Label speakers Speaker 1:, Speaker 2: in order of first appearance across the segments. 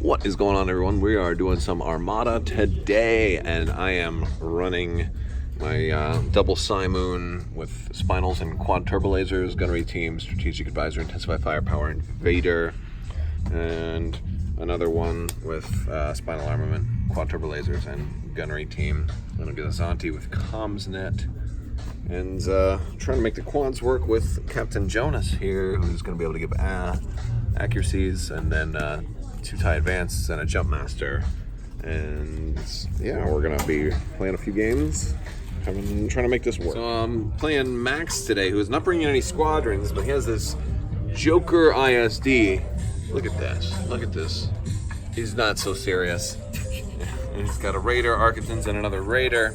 Speaker 1: What is going on, everyone? We are doing some Armada today, and I am running my double Cymoon with spinals and quad turbo lasers, gunnery team, strategic advisor, intensified firepower, and Vader, and another one with spinal armament, quad turbo lasers, and gunnery team. I'm gonna do this Zanti with comms net, and trying to make the quads work with Captain Jonas here, who's gonna be able to give accuracies, and then 2-tie advanced and a jump master. And yeah, we're gonna be playing a few games, trying to make this work. So I'm playing Max today, who is not bringing any squadrons, but he has this Joker ISD. Look at this. Look at this. He's not so serious. He's got a Raider, Architons, and another Raider.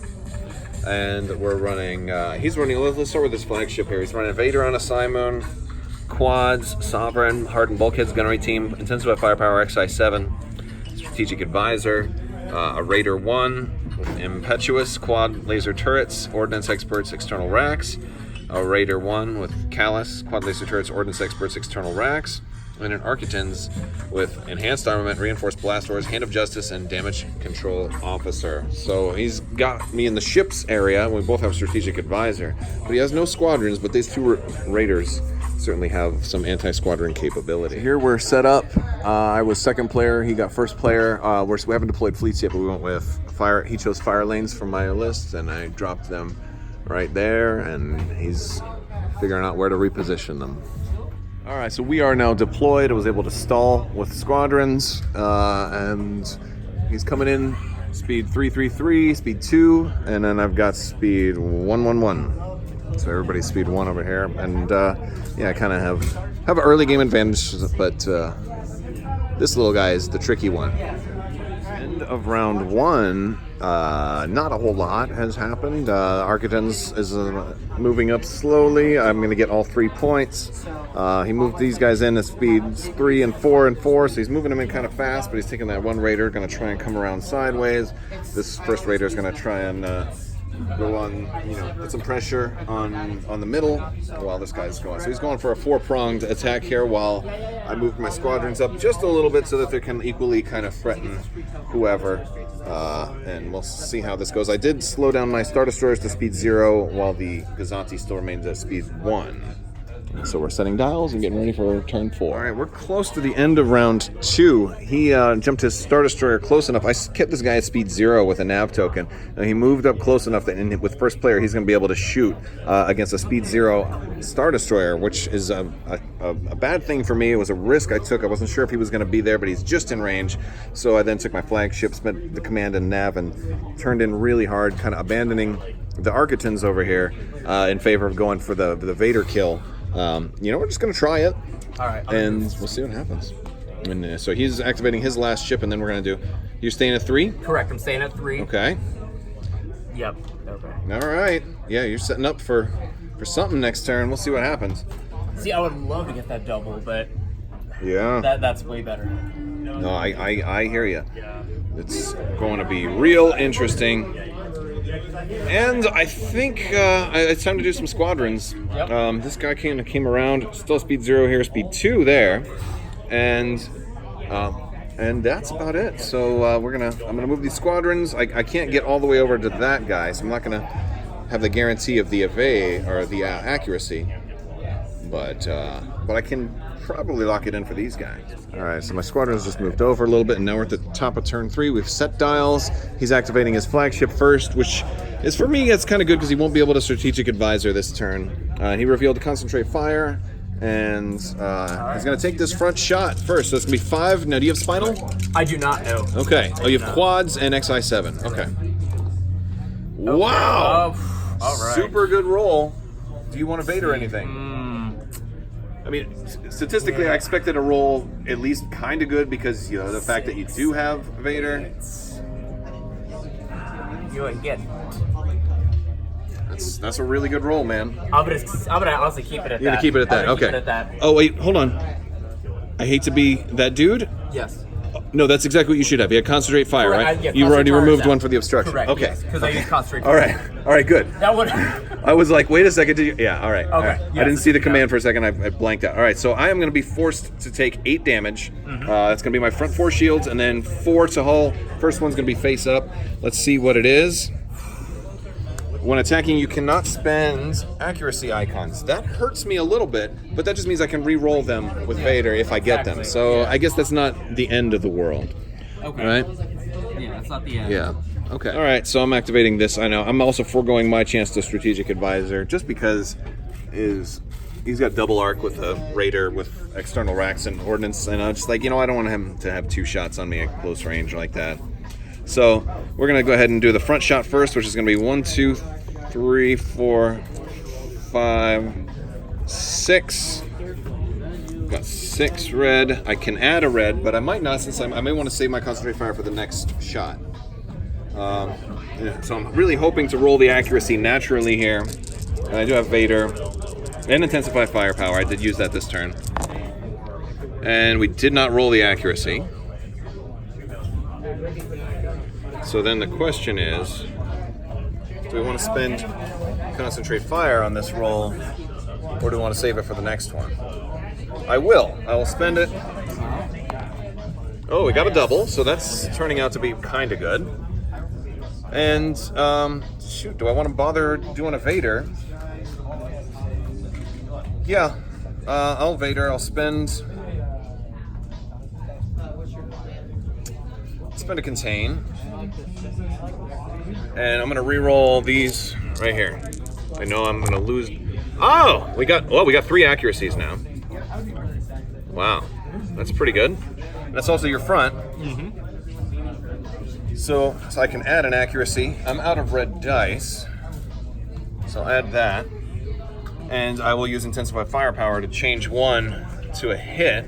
Speaker 1: And we're running, he's running, let's start with his flagship here. He's running Vader on a Cymoon, quads, Sovereign, hardened bulkheads, gunnery team, intensified firepower, XI7, strategic advisor, a Raider 1 with impetuous, quad laser turrets, ordnance experts, external racks, a Raider 1 with callus, quad laser turrets, ordnance experts, external racks, and an Architons with enhanced armament, reinforced blast doors, hand of justice, and damage control officer. So he's got me in the ships area. We both have strategic advisor, but he has no squadrons. But these two Raiders certainly have some anti-squadron capability. Here we're set up. I was second player. He got first player. We haven't deployed fleets yet, but we went with fire. He chose fire lanes from my list, and I dropped them right there. And he's figuring out where to reposition them. All right, so we are now deployed. I was able to stall with squadrons, and he's coming in speed 333, speed 2, and then I've got speed 111. So everybody's speed 1 over here, and yeah, I kind of have an early game advantage, but this little guy is the tricky one. End of round 1, not a whole lot has happened. Architons is moving up slowly. I'm going to get all 3 points. He moved these guys in at speeds 3 and 4 and 4, so he's moving them in kind of fast, but he's taking that one Raider, going to try and come around sideways. This first Raider is going to try and go on, put some pressure on the middle while this guy's going. So he's going for a 4-pronged attack here while I move my squadrons up just a little bit so that they can equally kind of threaten whoever. And we'll see how this goes. I did slow down my Star Destroyers to speed 0 while the Gazanti still remains at speed 1. So we're setting dials and getting ready for turn 4. All right, we're close to the end of round 2. He jumped his Star Destroyer close enough. I kept this guy at speed 0 with a nav token. And he moved up close enough that with first player, he's going to be able to shoot against a speed 0 Star Destroyer, which is a bad thing for me. It was a risk I took. I wasn't sure if he was going to be there, but he's just in range. So I then took my flagship, spent the command and nav, and turned in really hard, kind of abandoning the Architons over here in favor of going for the Vader kill. We're just going to try it, all right, and we'll see what happens. And so he's activating his last ship, and then we're going to do... You're staying at 3?
Speaker 2: Correct, I'm staying at 3.
Speaker 1: Okay.
Speaker 2: Yep. Okay.
Speaker 1: All right. Yeah, you're setting up for something next turn. We'll see what happens.
Speaker 2: See, I would love to get that double, but
Speaker 1: yeah,
Speaker 2: that's way better.
Speaker 1: No, I hear you.
Speaker 2: Yeah.
Speaker 1: It's going to be real interesting. And I think it's time to do some squadrons. Yep. This guy came around, still speed 0 here, speed 2 there, and that's about it. So I'm gonna move these squadrons. I can't get all the way over to that guy, so I'm not gonna have the guarantee of the evade or the accuracy, but I can probably lock it in for these guys. All right, so my squadron's just moved over a little bit, and now we're at the top of turn 3. We've set dials. He's activating his flagship first, which is, for me, it's kind of good because he won't be able to strategic advisor this turn. He revealed to concentrate fire, and he's going to take this front shot first. So it's going to be 5. Now, do you have spinal?
Speaker 2: I do not know.
Speaker 1: Okay. Oh, you have quads and XI7. Okay. Wow.
Speaker 2: All right.
Speaker 1: Super good roll. Do you want to Vader anything? I mean, statistically, I expected a roll at least kind of good because, the fact that you do have Vader.
Speaker 2: You ain't getting.
Speaker 1: That's a really good roll, man.
Speaker 2: I'm gonna honestly keep it at that.
Speaker 1: You're gonna keep it at that. Okay.
Speaker 2: Keep it at that.
Speaker 1: Oh wait, hold on. I hate to be that dude.
Speaker 2: Yes.
Speaker 1: No, that's exactly what you should have. You had concentrate fire,
Speaker 2: Correct.
Speaker 1: right?
Speaker 2: Yeah,
Speaker 1: You already
Speaker 2: concentrate fire
Speaker 1: removed
Speaker 2: is out.
Speaker 1: one for the obstruction.
Speaker 2: Correct.
Speaker 1: Okay.
Speaker 2: Yes, because I used concentrate.
Speaker 1: All right. All right. Good.
Speaker 2: That would.
Speaker 1: I was like, wait a second. Did you? Yeah. All right. All right.
Speaker 2: Yes,
Speaker 1: I didn't see the
Speaker 2: no.
Speaker 1: command for a second. I blanked out. All right. So I am going to be forced to take 8 damage. That's going to be my front 4 shields, and then 4 to hull. First one's going to be face up. Let's see what it is. When attacking, you cannot spend accuracy icons. That hurts me a little bit, but that just means I can re-roll them with Vader if I get them. So I guess that's not the end of the world.
Speaker 2: Okay.
Speaker 1: Right?
Speaker 2: Yeah, that's not the end.
Speaker 1: Yeah. Okay. All right. So I'm activating this. I know. I'm also foregoing my chance to strategic advisor just because he's got double arc with a Raider with external racks and ordnance, and I'm just like, I don't want him to have 2 shots on me at close range like that. So we're gonna go ahead and do the front shot first, which is gonna be 1, 2, 3, 4, 5, 6. Got 6 red. I can add a red, but I might not, since I may want to save my concentrate fire for the next shot. So I'm really hoping to roll the accuracy naturally here. And I do have Vader and intensify firepower. I did use that this turn. And we did not roll the accuracy. So then the question is, do we want to spend concentrate fire on this roll, or do we want to save it for the next one? I will spend it. Oh, we got a double, so that's turning out to be kind of good. And, shoot, do I want to bother doing a Vader? Yeah, I'll Vader. I'll spend a contain. And I'm going to re-roll these right here. I know I'm going to lose. Oh, we got 3 accuracies now. Wow, that's pretty good. That's also your front. So I can add an accuracy. I'm out of red dice, so I'll add that. And I will use Intensify Firepower to change 1 to a hit.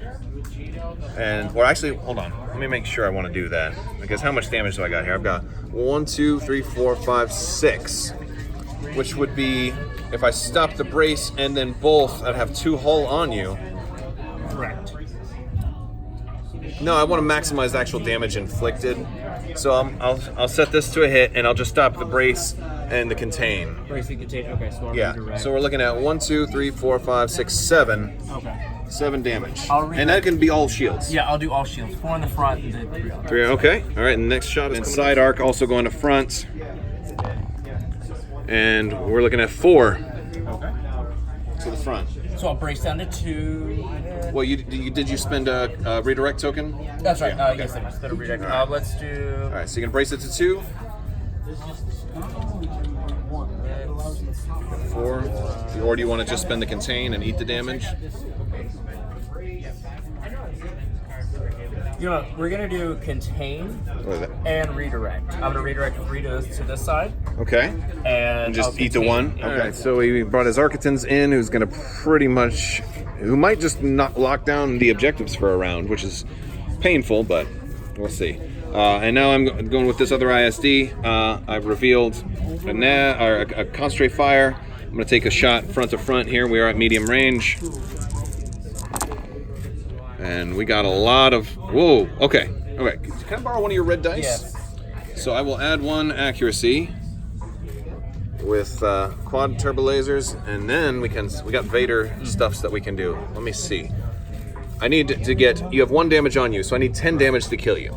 Speaker 1: Or actually, hold on. Let me make sure I want to do that. Because how much damage do I got here? I've got 1, 2, 3, 4, 5, 6. Which would be, if I stop the brace and then both, I'd have 2 hull on you.
Speaker 2: Correct.
Speaker 1: No, I want to maximize the actual damage inflicted. So I'll set this to a hit, and I'll just stop the brace and the contain.
Speaker 2: Brace and contain. Okay, so
Speaker 1: Yeah. So we're looking at 1, 2, 3, 4, 5, 6, 7.
Speaker 2: Okay.
Speaker 1: 7 damage.
Speaker 2: And
Speaker 1: that can be all shields.
Speaker 2: Yeah, I'll do all shields. 4 in the front and then 3 on the
Speaker 1: 3, okay. All right, and the next shot is coming side arc, also going to front. And we're looking at 4
Speaker 2: Okay.
Speaker 1: to the front.
Speaker 2: So I'll brace down to 2.
Speaker 1: Well, did you spend a redirect token?
Speaker 2: That's right.
Speaker 1: Yeah, okay.
Speaker 2: Yes, I must. That'll redirect.
Speaker 1: All right.
Speaker 2: Let's do.
Speaker 1: All right, so you can brace it to 2. 4. Or do you want to just spend the contain and eat the damage?
Speaker 2: You know what? We're gonna do contain
Speaker 1: What is that?
Speaker 2: and redirect. I'm gonna redirect 3 to this side,
Speaker 1: Okay.
Speaker 2: and
Speaker 1: Just
Speaker 2: I'll
Speaker 1: eat the
Speaker 2: contain.
Speaker 1: 1? Okay, so he brought his Architans in, who might just not lock down the objectives for a round, which is painful, but we'll see. And now I'm going with this other ISD. I've revealed a concentrate fire. I'm going to take a shot front to front here. We are at medium range. And we got a lot of... Whoa, okay. Okay, can I borrow one of your red dice?
Speaker 2: Yes.
Speaker 1: So I will add 1 accuracy with quad turbo lasers, and then we got Vader stuffs that we can do. Let me see. I need to get, you have 1 damage on you, so I need 10 damage to kill you.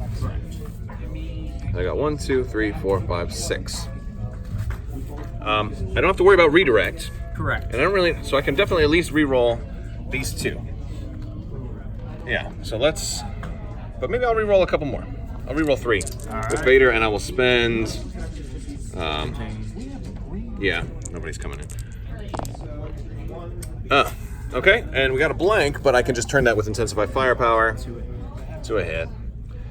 Speaker 1: I got 1, 2, 3, 4, 5, 6. I don't have to worry about redirect.
Speaker 2: Correct.
Speaker 1: And I don't really, so I can definitely at least re-roll these 2. Yeah, so but maybe I'll re-roll a couple more. I'll re-roll 3 with Vader, and I will spend, yeah, nobody's coming in. Okay, and we got a blank, but I can just turn that with Intensify Firepower to a hit.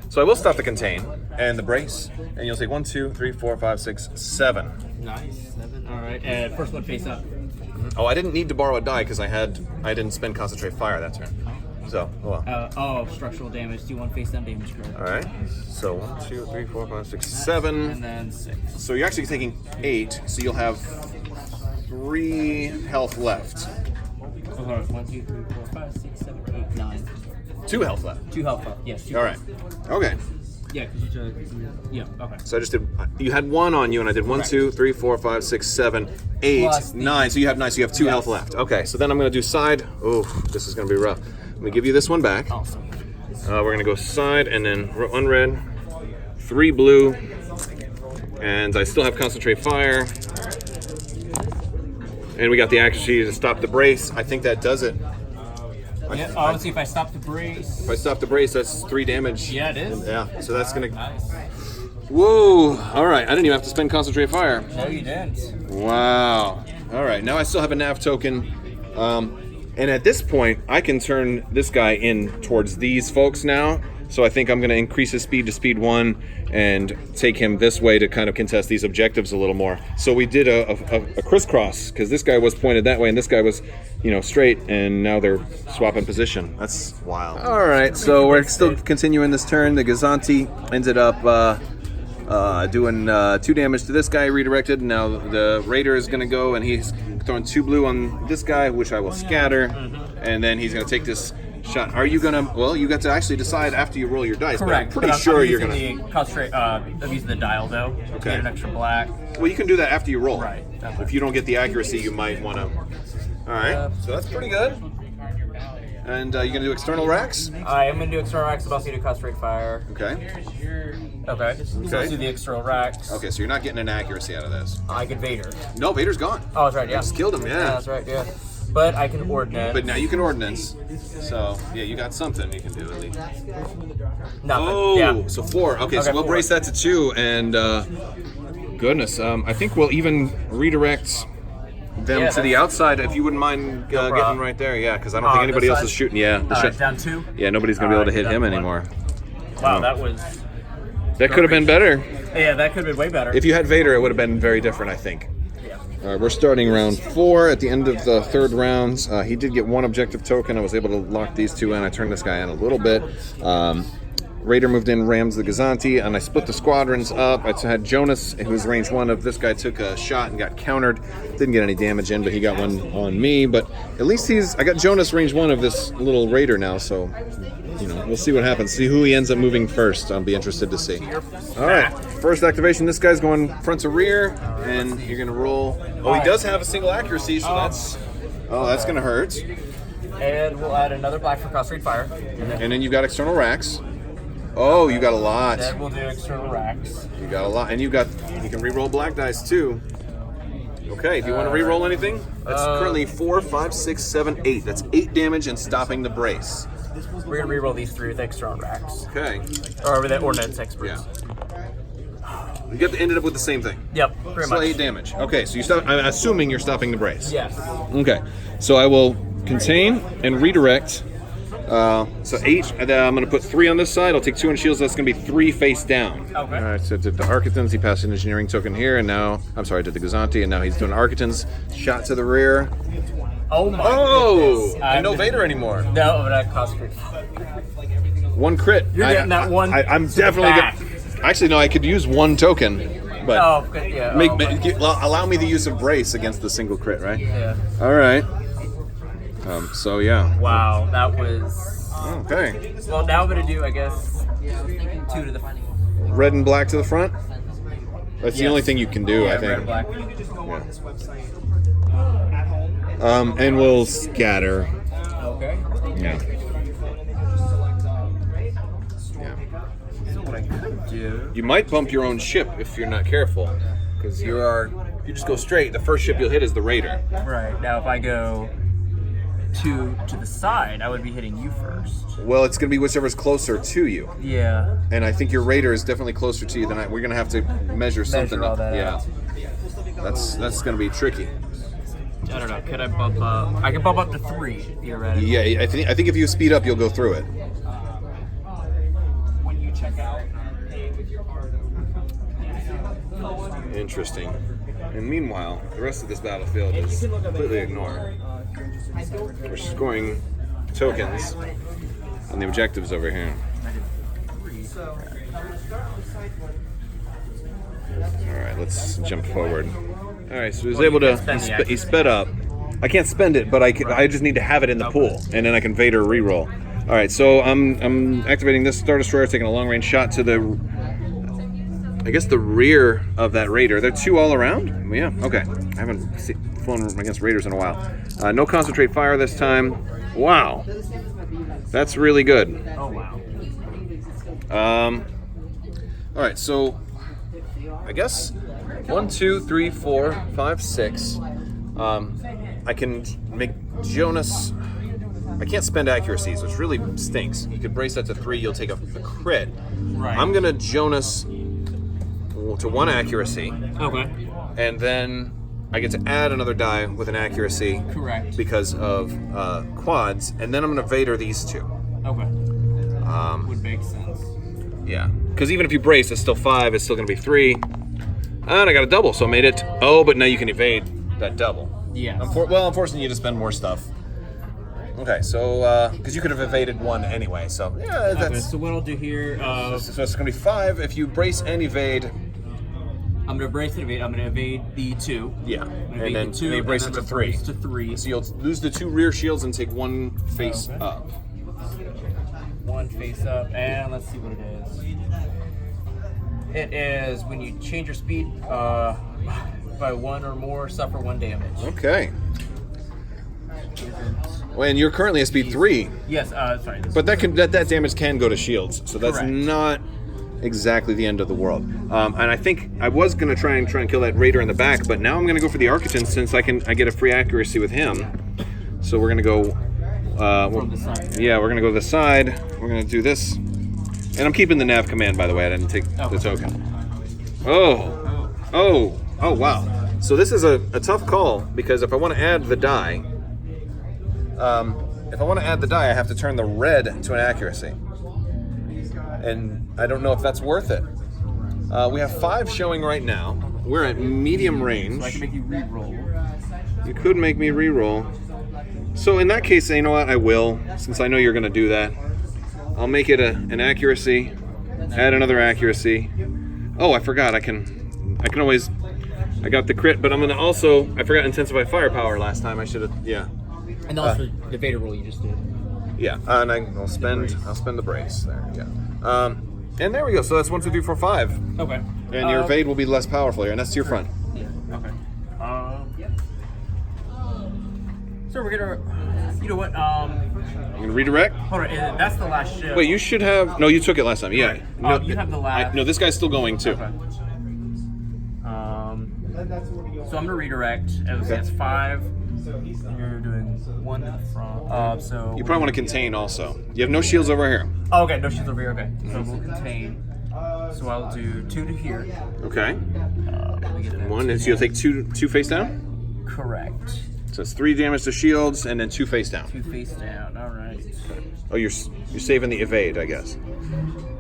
Speaker 1: So I will stop the contain and the brace, and you'll take 1, 2, 3, 4, 5, 6, 7.
Speaker 2: Nice. 7. All right. And first one face up.
Speaker 1: Oh, I didn't need to borrow a die because I didn't spend Concentrate Fire that turn. So, oh well.
Speaker 2: Structural damage. Do 1 face down damage card.
Speaker 1: All right. So 1, 2, 3, 4, 5, 6, 7.
Speaker 2: And then 6.
Speaker 1: So you're actually taking 8. So you'll have 3 health left.
Speaker 2: Okay. 1, 2, 3, 4, 5, 6, 7, 8, 9.
Speaker 1: 2 health left.
Speaker 2: 2 health left. Yes. 2
Speaker 1: All right. Okay.
Speaker 2: Yeah, because you took. Yeah. Okay.
Speaker 1: So I just did. You had 1 on you, and I did 1, 2, 3, 4, 5, 6, 7, 8,
Speaker 2: Plus
Speaker 1: 9. So you have 9. So you have 2 health left. Okay. So then I'm gonna do side. Oh, this is gonna be rough. I'm gonna give you this one back.
Speaker 2: Awesome.
Speaker 1: We're gonna go side and then 1 red, 3 blue, and I still have concentrate fire. And we got the accuracy to stop the brace. I think that does it.
Speaker 2: Yeah. Oh, let's see if I stop the brace.
Speaker 1: If I stop the brace, that's 3 damage.
Speaker 2: Yeah, it is.
Speaker 1: Yeah. So that's gonna.
Speaker 2: Nice.
Speaker 1: Whoa! All right. I didn't even have to spend concentrate fire.
Speaker 2: No, you didn't.
Speaker 1: Wow. All right. Now I still have a nav token. And at this point, I can turn this guy in towards these folks now. So I think I'm going to increase his speed to speed 1 and take him this way to kind of contest these objectives a little more. So we did a crisscross because this guy was pointed that way and this guy was, straight, and now they're swapping position. That's wild. All right, so we're still continuing this turn. The Gazanti ended up doing 2 damage to this guy, redirected. Now the Raider is going to go and he's throwing 2 blue on this guy, which I will scatter, and then he's going to take this shot. Are you gonna? Well, you got to actually decide after you roll your dice.
Speaker 2: Correct.
Speaker 1: But I'm pretty sure you're gonna.
Speaker 2: I'm using the dial though.
Speaker 1: Okay.
Speaker 2: Get an extra black.
Speaker 1: Well, you can do that after you roll.
Speaker 2: Right. Okay.
Speaker 1: If you don't get the accuracy, you might want to. All right. So that's pretty good. And you gonna do external racks?
Speaker 2: I am gonna do external racks, but also do concentrate fire.
Speaker 1: Okay.
Speaker 2: Okay. So let's do the external racks.
Speaker 1: Okay. So you're not getting an accuracy out of this.
Speaker 2: I get Vader.
Speaker 1: No, Vader's gone.
Speaker 2: Oh, that's right. Yeah.
Speaker 1: Just killed him. Yeah.
Speaker 2: That's right. Yeah. But I can ordnance.
Speaker 1: But now you can ordnance. So yeah, you got something you can do at least.
Speaker 2: Nothing.
Speaker 1: Oh,
Speaker 2: Yeah.
Speaker 1: so 4. Okay, so
Speaker 2: Okay,
Speaker 1: we'll
Speaker 2: 4.
Speaker 1: brace that to 2, and goodness, I think we'll even redirect them
Speaker 2: Yeah,
Speaker 1: to the outside if you wouldn't mind getting
Speaker 2: problem.
Speaker 1: right there. Yeah, because I don't think anybody
Speaker 2: this
Speaker 1: else is
Speaker 2: side?
Speaker 1: shooting. Yeah, the shot-
Speaker 2: Down 2.
Speaker 1: yeah, nobody's gonna be able to hit
Speaker 2: down
Speaker 1: him
Speaker 2: 1.
Speaker 1: anymore.
Speaker 2: Wow, that was.
Speaker 1: That could have been better.
Speaker 2: Yeah, that could have been way better.
Speaker 1: If you had Vader, it would have been very different, I think.
Speaker 2: Yeah.
Speaker 1: All right, we're starting round 4 at the end of the 3rd round. He did get 1 objective token. I was able to lock these 2 in. I turned this guy in a little bit. Raider moved in, rams the Gazanti, and I split the squadrons up. I had Jonas, who was range 1 of this guy, took a shot and got countered. Didn't get any damage in, but he got 1 on me. But at least I got Jonas range 1 of this little Raider now, so we'll see what happens. See who he ends up moving first. I'll be interested to see. All right, first activation. This guy's going front to rear, and you're gonna roll. Oh, he does have a single accuracy, so that's gonna hurt.
Speaker 2: And we'll add another black for concentrate fire.
Speaker 1: And then you got external racks. Oh, you got a lot.
Speaker 2: Then we'll do external racks.
Speaker 1: You got a lot, and you can re-roll black dice too. Okay, do you want to re-roll anything? That's currently 4, 5, 6, 7, 8. That's 8 damage and stopping the brace.
Speaker 2: We're gonna re-roll these 3 with external racks.
Speaker 1: Okay.
Speaker 2: Or with that ordnance experts.
Speaker 1: Yeah. You get to end up with the same thing.
Speaker 2: Yep, pretty
Speaker 1: Still
Speaker 2: much.
Speaker 1: 8 damage. Okay, so you stop. I'm assuming you're stopping the brace.
Speaker 2: Yes.
Speaker 1: Okay, so I will contain and redirect. So 8, and then I'm going to put 3 on this side. I'll take 2 on shields. That's going to be 3 face down.
Speaker 2: Okay.
Speaker 1: All right, so did the Architans. He passed an engineering token here, and now, did the Gazanti, and now he's doing Architans. Shot to the rear.
Speaker 2: Oh my
Speaker 1: Oh!
Speaker 2: goodness.
Speaker 1: I no Vader anymore.
Speaker 2: No, but I concentrate.
Speaker 1: 1 crit.
Speaker 2: You're getting that one
Speaker 1: I'm
Speaker 2: to the
Speaker 1: definitely
Speaker 2: back.
Speaker 1: Actually, no, I could use 1 token. But
Speaker 2: Oh, good. Yeah.
Speaker 1: allow me the use of brace against the single crit, right?
Speaker 2: Yeah.
Speaker 1: All right. So, yeah.
Speaker 2: Wow, that was.
Speaker 1: Okay.
Speaker 2: Well, now I'm gonna do, I guess, 2 to the.
Speaker 1: Red and black to the front. That's the
Speaker 2: Yes.
Speaker 1: only thing you can do,
Speaker 2: Yeah,
Speaker 1: I
Speaker 2: red and
Speaker 1: think.
Speaker 2: black.
Speaker 1: And we'll scatter.
Speaker 2: Okay.
Speaker 1: Yeah.
Speaker 2: So what I could do.
Speaker 1: You might bump your own ship if you're not careful, because if you just go straight, the first ship you'll hit is the Raider.
Speaker 2: Right now, if I go to the side, I would be hitting you first.
Speaker 1: Well, it's going to be whichever's closer to you.
Speaker 2: Yeah.
Speaker 1: And I think your Raider is definitely closer to you than we're going to have to measure something.
Speaker 2: all that
Speaker 1: yeah.
Speaker 2: out.
Speaker 1: That's going to be tricky.
Speaker 2: I don't know. Could I bump up? I can bump up to 3 theoretically.
Speaker 1: Yeah, I think if you speed up, you'll go through it. Interesting. And meanwhile, the rest of this battlefield is completely ignored. We're scoring tokens on the objectives over here. Alright, let's jump forward. Alright, so he was able to... He sped up. I can't spend it, but I just need to have it in the pool, and then I can Vader reroll. All right, so I'm activating this Star Destroyer, taking a long-range shot to the, I guess, the rear of that Raider. They're 2 all around? Yeah, okay. I haven't flown against Raiders in a while. No concentrate fire this time. Wow. That's really good.
Speaker 2: Oh, wow.
Speaker 1: All right, so I guess 1, 2, 3, 4, 5, 6. I can make Jonas. I can't spend accuracies, which really stinks. You could brace that to 3, you'll take a crit.
Speaker 2: Right.
Speaker 1: I'm gonna Jonas to 1 accuracy.
Speaker 2: Okay.
Speaker 1: And then I get to add another die with an accuracy.
Speaker 2: Correct.
Speaker 1: Because of quads, and then I'm gonna Vader these 2.
Speaker 2: Okay. Would make sense.
Speaker 1: Yeah. Because even if you brace, it's still 5, it's still gonna be 3. And I got a double, so I made it. Oh, but now you can evade that double.
Speaker 2: Yeah.
Speaker 1: Well, unfortunately, you just spend more stuff. Okay, so because you could have evaded 1 anyway, so yeah, that's.
Speaker 2: Okay, so what I'll do here.
Speaker 1: So it's gonna be 5 if you brace and evade.
Speaker 2: I'm gonna brace and evade. I'm gonna evade the 2.
Speaker 1: Yeah,
Speaker 2: And
Speaker 1: then you brace it to 3.
Speaker 2: To 3.
Speaker 1: So you'll lose the 2 rear shields and take 1 face up.
Speaker 2: 1 face up, and let's see what it is. It is when you change your speed by 1 or more, suffer 1 damage.
Speaker 1: Okay. Well, and you're currently at speed 3.
Speaker 2: Yes, sorry.
Speaker 1: But that damage can go to shields, so that's
Speaker 2: Correct.
Speaker 1: not exactly the end of the world. And I think I was gonna try and kill that Raider in the back, but now I'm gonna go for the Architon since I get a free accuracy with him. So we're gonna go.
Speaker 2: From the side.
Speaker 1: Yeah, we're gonna go to the side. We're gonna do this, and I'm keeping the nav command, by the way. I didn't take the token. Oh, wow. So this is a tough call because if I want to add the die. If I want to add the die, I have to turn the red to an accuracy. And I don't know if that's worth it. We have 5 showing right now. We're at medium range.
Speaker 2: So I can make you re-roll.
Speaker 1: You could make me re-roll. So in that case, you know what? I will, since I know you're going to do that. I'll make it an accuracy, add another accuracy. Oh, I forgot. I can always. I got the crit, but I'm going to also. I forgot intensify firepower last time. I should have. Yeah.
Speaker 2: And also the Vader roll you just did.
Speaker 1: Yeah, and I'll spend the brace there. Yeah, and there we go. So that's 1, 2, 3, 4, 5.
Speaker 2: Okay.
Speaker 1: And your evade will be less powerful here, and that's to your front.
Speaker 2: Yeah. Okay. So we're gonna. You know what?
Speaker 1: I'm gonna redirect.
Speaker 2: Hold on. That's the last ship.
Speaker 1: Wait, you should have. No, you took it last time. Yeah.
Speaker 2: Right.
Speaker 1: No,
Speaker 2: You have the last.
Speaker 1: no, this guy's still going too.
Speaker 2: Okay. So I'm gonna redirect. It's 5. You're doing 1 to the front. So
Speaker 1: You probably want to contain also. You have no shields over here.
Speaker 2: Oh, okay, no shields over here. Okay, so we'll contain. So I'll do 2 to here.
Speaker 1: Okay.
Speaker 2: We get that
Speaker 1: 1, and so you'll take 2 face down.
Speaker 2: Correct.
Speaker 1: So it's 3 damage to shields, and then 2 face down.
Speaker 2: 2 face down. All right.
Speaker 1: Oh, you're saving the evade, I guess.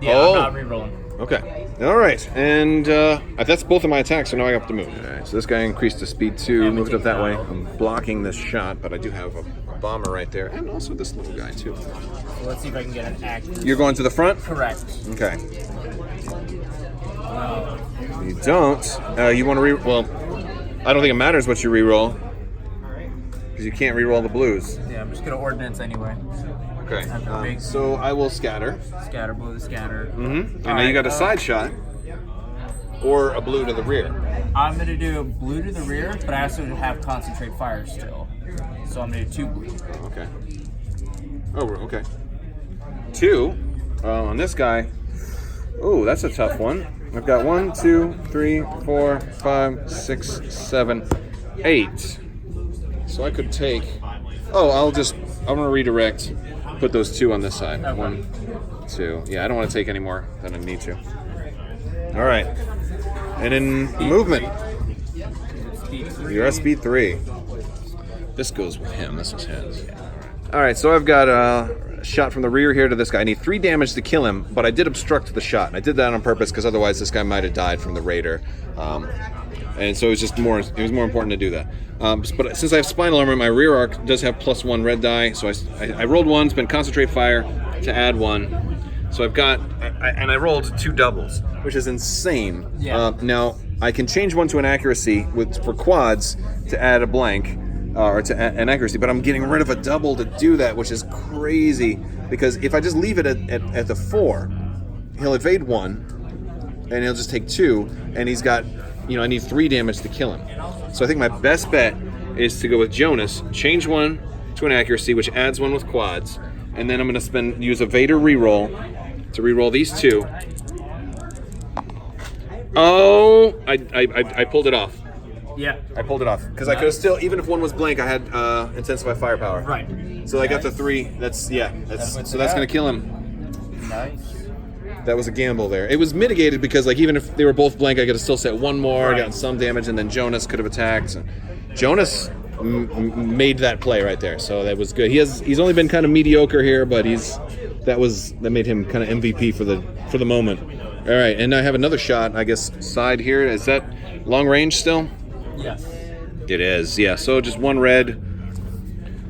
Speaker 2: Yeah,
Speaker 1: Oh.
Speaker 2: I'm not re-rolling.
Speaker 1: Okay. All right, and that's both of my attacks, so now I have to move. All right, so this guy increased to speed 2, moved up that way. I'm blocking this shot, but I do have a bomber right there, and also this little guy too.
Speaker 2: So let's see if I can get an active.
Speaker 1: You're going to the front?
Speaker 2: Correct.
Speaker 1: Okay. You don't. You want to well, I don't think it matters what you re-roll, because you can't re-roll the blues.
Speaker 2: Yeah, I'm just gonna ordnance anyway.
Speaker 1: Okay. So I will scatter.
Speaker 2: Scatter, blue the scatter.
Speaker 1: Mm-hmm. And now you got a side shot, or a blue to the rear.
Speaker 2: I'm gonna do blue to the rear, but I also have concentrate fire still. So I'm gonna do 2 blue.
Speaker 1: Okay. Oh, okay. 2 on this guy. Oh, that's a tough one. I've got 1, 2, 3, 4, 5, 6, 7, 8. So I could take. Oh, I'm gonna redirect. Put those 2 on this side.
Speaker 2: Okay.
Speaker 1: 1, 2. Yeah, I don't want to take any more than I need to. All right. And in movement, you're at speed 3. This goes with him. This is his. All right. So I've got a shot from the rear here to this guy. I need 3 damage to kill him, but I did obstruct the shot. And I did that on purpose because otherwise this guy might have died from the Raider. And so it was more important to do that. But since I have spinal armor, my rear arc does have +1 red die. So I rolled 1, spent concentrate fire to add 1. So I've got, and I rolled 2 doubles, which is insane.
Speaker 2: Yeah.
Speaker 1: Now I can change 1 to an accuracy for quads to add a blank, or to add an accuracy. But I'm getting rid of a double to do that, which is crazy. because if I just leave it at the 4, he'll evade 1, and he'll just take 2, and he's got, I need 3 damage to kill him. So I think my best bet is to go with Jonas, change 1 to an accuracy, which adds 1 with quads, and then I'm going to use a Vader reroll to reroll these 2. Oh, I pulled it off.
Speaker 2: Yeah.
Speaker 1: I pulled it off because I could have still, even if 1 was blank, I had intensify firepower.
Speaker 2: Right.
Speaker 1: So I got the 3. That's gonna kill him.
Speaker 2: Nice.
Speaker 1: That was a gamble there. It was mitigated because even if they were both blank, I could have still set 1 more,
Speaker 2: right.
Speaker 1: gotten some damage, and then Jonas could have attacked. Jonas made that play right there, so that was good. He's only been kind of mediocre here, but that made him kind of MVP for the moment. All right, and I have another shot, I guess, side here. Is that long range still?
Speaker 2: Yes.
Speaker 1: It is, yeah. So just 1 red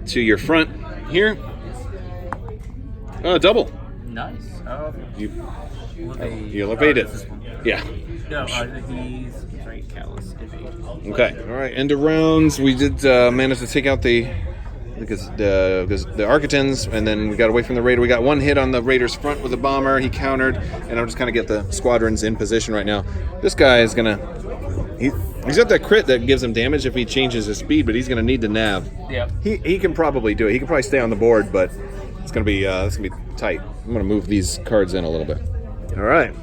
Speaker 1: to your front here. Double.
Speaker 2: Nice.
Speaker 1: You'll evade it. Yeah.
Speaker 2: No, he's very callous.
Speaker 1: Okay. All right. End of rounds. We did manage to take out the Architans, and then we got away from the Raider. We got 1 hit on the Raider's front with a bomber. He countered, and I'm just kind of get the Squadrons in position right now. This guy is gonna. He's got that crit that gives him damage if he changes his speed, but he's going to need the nav.
Speaker 2: Yep.
Speaker 1: He can probably do it. He can probably stay on the board, but it's going to be tight. I'm going to move these cards in a little bit. All right.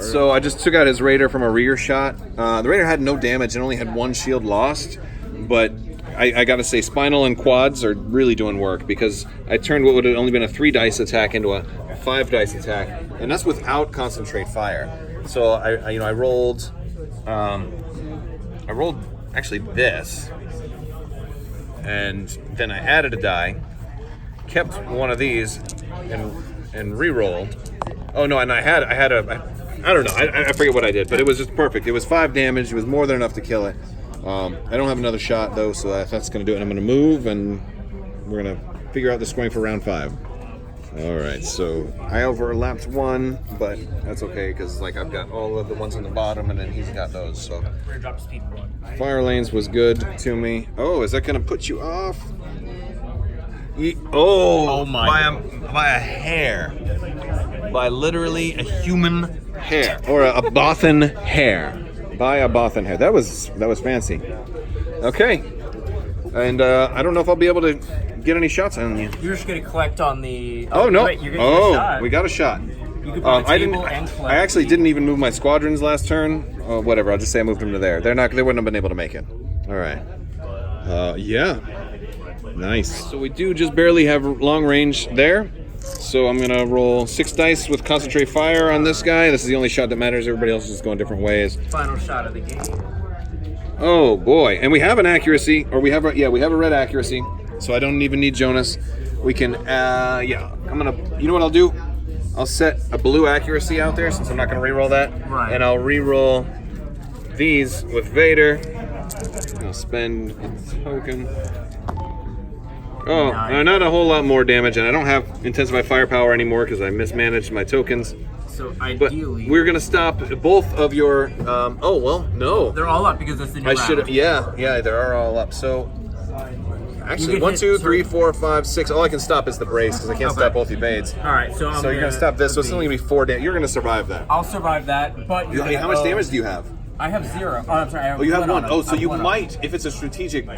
Speaker 1: So I just took out his Raider from a rear shot. The Raider had no damage and only had 1 shield lost, but I got to say Spinal and Quads are really doing work because I turned what would have only been a 3 dice attack into a 5 dice attack, and that's without concentrate fire. So I rolled. I rolled actually this, and then I added a die, kept 1 of these, and re-rolled. Oh no, and I don't know, I forget what I did, but it was just perfect. It was 5 damage. It was more than enough to kill it. I don't have another shot though, so that's going to do it. I'm going to move, and we're going to figure out the scoring for round 5. All right, so I overlapped 1, but that's okay because I've got all of the ones on the bottom, and then he's got those. So
Speaker 2: drop speed 1.
Speaker 1: Fire lanes was good to me. Oh, is that going to put you off? Oh my! By a hair, by literally a human hair, or a Bothan hair, by a Bothan hair. That was fancy. Okay, and I don't know if I'll be able to get any shots on you.
Speaker 2: You're just gonna collect on the.
Speaker 1: Oh no!
Speaker 2: Wait, you're gonna get a shot.
Speaker 1: We got a shot.
Speaker 2: You could put a table and collect.
Speaker 1: I actually didn't even move my Squadrons last turn. Whatever. I'll just say I moved them to there. They wouldn't have been able to make it. All right. Yeah. Nice. So we do just barely have long range there. So I'm gonna roll 6 dice with concentrate fire on this guy. This is the only shot that matters. Everybody else is just going different ways.
Speaker 2: Final shot of the game.
Speaker 1: Oh boy! And we have an accuracy, or we have a red accuracy. So I don't even need Jonas. We can, I'm gonna, you know what I'll do? I'll set a blue accuracy out there since I'm not gonna reroll that.
Speaker 2: Right.
Speaker 1: And I'll reroll these with Vader. I'll spend a token. Oh,
Speaker 2: Nice.
Speaker 1: Not a whole lot more damage, and I don't have intensify firepower anymore because I mismanaged my tokens.
Speaker 2: So
Speaker 1: But
Speaker 2: ideally,
Speaker 1: we're gonna stop both of your. Oh well, no.
Speaker 2: they're all up because that's the new round.
Speaker 1: I should. Yeah, they are all up. So actually,
Speaker 2: You
Speaker 1: 1,
Speaker 2: can
Speaker 1: 2,
Speaker 2: hit
Speaker 1: 3, 4, 5, 6. All I can stop is the brace because I can't
Speaker 2: Okay.
Speaker 1: stop both evades.
Speaker 2: All right, so
Speaker 1: So you're gonna stop this. So it's only gonna be 4 damage. You're gonna survive that.
Speaker 2: I'll survive that, but you're
Speaker 1: How much damage do you have?
Speaker 2: I have 0. Oh, I'm sorry. I have
Speaker 1: Oh, you have 1.
Speaker 2: on
Speaker 1: Oh,
Speaker 2: it.
Speaker 1: so
Speaker 2: I have
Speaker 1: you
Speaker 2: 1 on
Speaker 1: might, if it's a strategic, or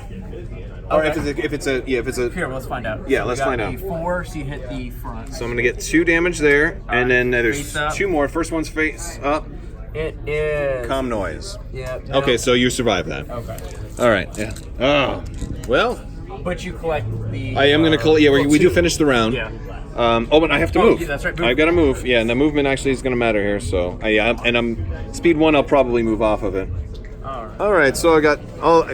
Speaker 2: Okay.
Speaker 1: if it's a.
Speaker 2: Here, let's find out.
Speaker 1: Yeah,
Speaker 2: So
Speaker 1: let's
Speaker 2: we got
Speaker 1: find out.
Speaker 2: the 4, so you hit the front.
Speaker 1: So I'm gonna get 2 damage there, and then there's
Speaker 2: face up.
Speaker 1: 2 more. First one's face up.
Speaker 2: It is.
Speaker 1: Calm noise.
Speaker 2: Yeah.
Speaker 1: Okay, so you survive that.
Speaker 2: Okay.
Speaker 1: All right. Yeah. Oh, well.
Speaker 2: But you collect the.
Speaker 1: I am gonna collect. Yeah, we do
Speaker 2: 2.
Speaker 1: finish the round.
Speaker 2: Yeah.
Speaker 1: But I have to
Speaker 2: Oh,
Speaker 1: move.
Speaker 2: yeah, that's right, move.
Speaker 1: I've got to move. Yeah, and the movement actually is going to matter here. So, and I'm speed 1. I'll probably move off of it. All right. So I got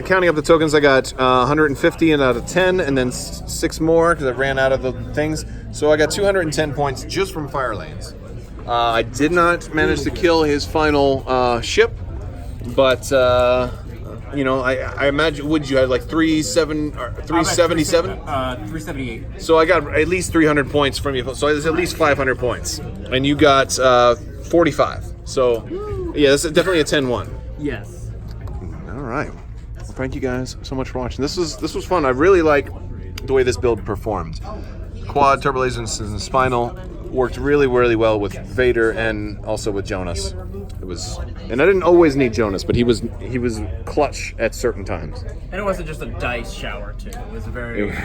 Speaker 1: counting up the tokens. I got 150 out of 10, and then 6 more because I ran out of the things. So I got 210 points just from fire lanes. I did not manage to kill his final ship, but. I imagine, would you have like 377?
Speaker 2: 378.
Speaker 1: So I got at least 300 points from you. So there's at least 500 points. And you got 45. So, yeah, this is definitely a 10-1.
Speaker 2: Yes.
Speaker 1: All right. Well, thank you guys so much for watching. This was fun. I really like the way this build performed. quad turbo lasers and spinal worked really, really well with Vader and also with Jonas. It was, and I didn't always need Jonas, but he was clutch at certain times.
Speaker 2: And it wasn't just a dice shower too. It was a very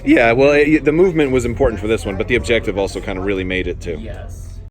Speaker 1: Yeah, well, the movement was important for this one, but the objective also kind of really made it too.
Speaker 2: yes.